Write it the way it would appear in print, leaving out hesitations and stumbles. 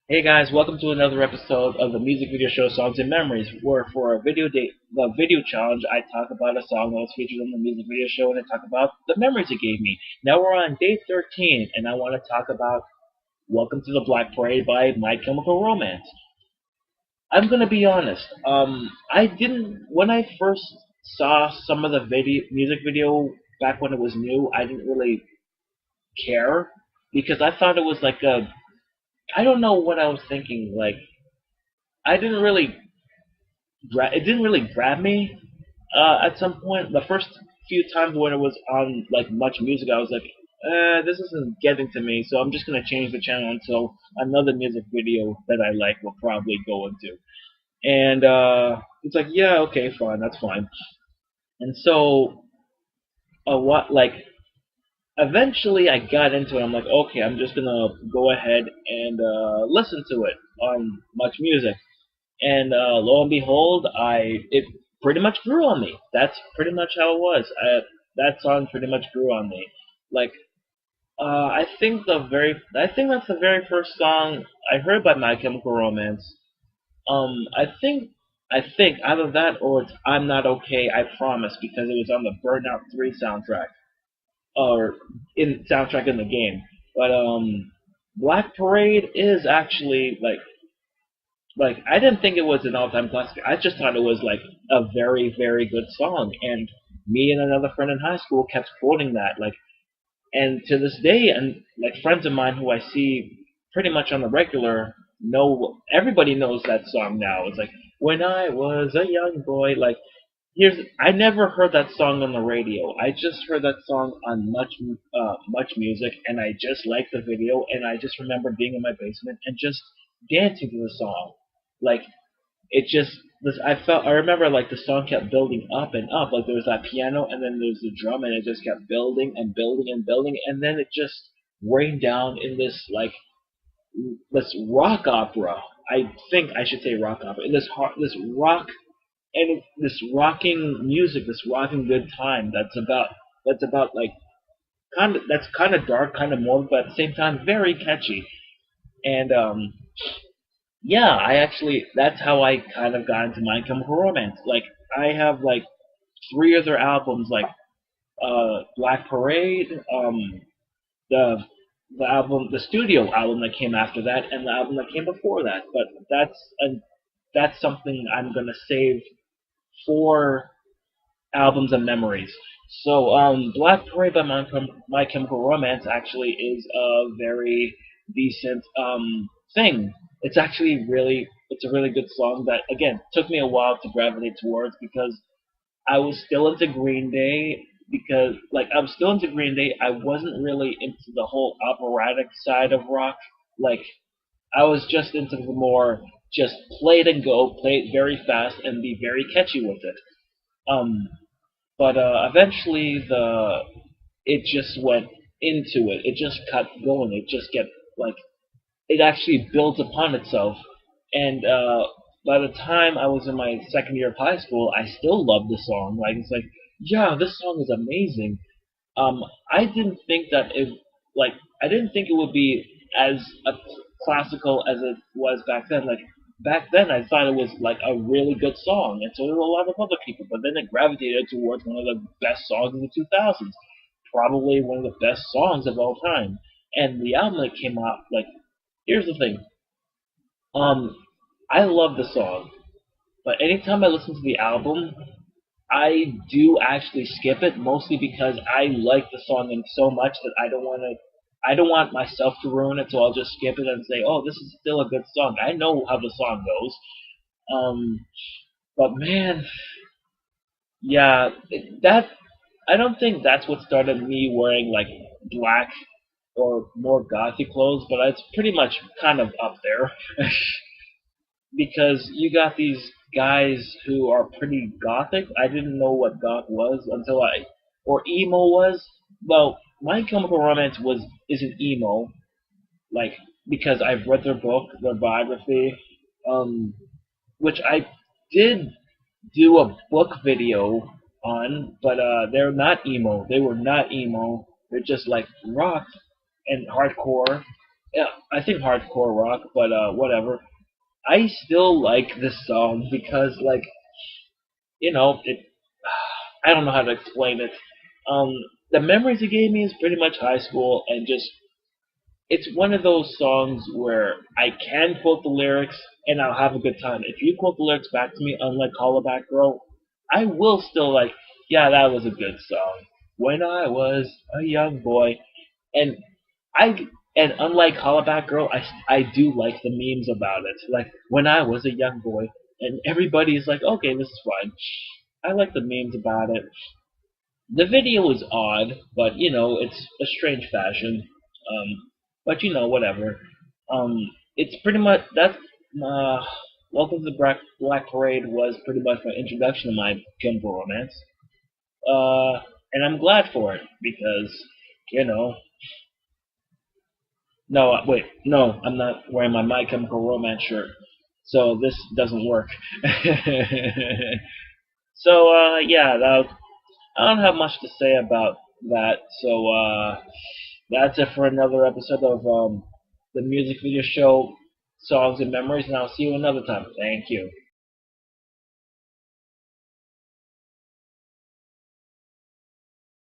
Hey guys, welcome to another episode of the music video show Songs and Memories, where for a the video challenge, I talk about a song that was featured on the music video show and I talk about the memories it gave me. Now we're on day 13, and I want to talk about Welcome to the Black Parade by My Chemical Romance. I'm gonna be honest. I didn't when I first saw some of the music video back when it was new. I didn't really care because I thought it was like a I don't know what I was thinking. Like I didn't really it didn't really grab me at some point. The first few times when it was on like Much Music, I was like, this isn't getting to me, so I'm just gonna change the channel until another music video that I like will probably go into. And it's like, yeah, okay, fine, that's fine. And so, what like eventually I got into it. I'm like, okay, I'm just gonna go ahead and listen to it on Much Music. And lo and behold, I it pretty much grew on me. That's pretty much how it was. That song pretty much grew on me. Like I think that's the very first song I heard by My Chemical Romance. I think either that or it's I'm Not Okay, I Promise, because it was on the Burnout 3 soundtrack or in soundtrack in the game. But Black Parade is actually like I didn't think it was an all-time classic. I just thought it was like a very, very good song, and me and another friend in high school kept quoting that. Like, and to this day, and like friends of mine who I see pretty much on the regular know everybody knows that song now. It's like when I was a young boy. Like, here's I never heard that song on the radio. I just heard that song on Much Music, and I just liked the video, and I just remember being in my basement and just dancing to the song. Like it just this I remember like the song kept building up and up. Like there was that piano and then there's the drum and it just kept building and building and building and then it just rained down in this rock opera. I think I should say rock opera. In this rock and this rocking music, this rocking good time that's about like kind of dark, kind of morbid, but at the same time very catchy. And yeah, I actually that's how I kind of got into My Chemical Romance. Like I have like three other albums, like Black Parade, the the studio album that came after that, and the album that came before that. But that's something I'm gonna save for albums and memories. So Black Parade by My Chemical Romance actually is a very decent thing. It's actually it's a really good song that again took me a while to gravitate towards because I was still into Green Day because like I was still into Green Day. I wasn't really into the whole operatic side of rock. Like I was just into the more just play it and go, play it very fast and be very catchy with it. Um, but eventually the it just went into it. It just kept going. It just kept like it actually builds upon itself. And by the time I was in my second year of high school, I still loved the song. Like it's like, yeah, this song is amazing. I didn't think that it like I didn't think it would be as classical as it was back then. Like back then, I thought it was like a really good song, and so did a lot of other people. But then it gravitated towards one of the best songs in the 2000s, probably one of the best songs of all time. And the album that came out, like, here's the thing. Um, I love the song, but anytime I listen to the album, I do actually skip it mostly because I like the song so much that I don't want myself to ruin it, so I'll just skip it and say, "Oh, this is still a good song." I know how the song goes. Um, but man, yeah, that I don't think that's what started me wearing like black or more gothy clothes, but it's pretty much kind of up there. Because you got these guys who are pretty gothic. I didn't know what goth was until or emo was. Well, My Chemical Romance isn't emo, like because I've read their book, their biography, um, which I did do a book video on, but they're not emo. They were not emo. They're just like rock and hardcore yeah, I think hardcore rock, but whatever. I still like this song because, like, it. I don't know how to explain it. Um, the memories it gave me is pretty much high school, and just it's one of those songs where I can quote the lyrics and I'll have a good time. If you quote the lyrics back to me, unlike Hollaback Girl, I will still like, yeah, that was a good song. When I was a young boy, and I and unlike Hollaback Girl, I do like the memes about it. Like when I was a young boy, and everybody's like, okay, this is fine. I like the memes about it. The video is odd, but it's a strange fashion. But whatever. It's pretty much that's uh, Welcome to the Black Parade was pretty much my introduction to My Chemical Romance. And I'm glad for it because you know. No, wait, no, I'm not wearing My Chemical Romance shirt, so this doesn't work. So yeah, I don't have much to say about that. So that's it for another episode of the music video show, Songs and Memories, and I'll see you another time. Thank you.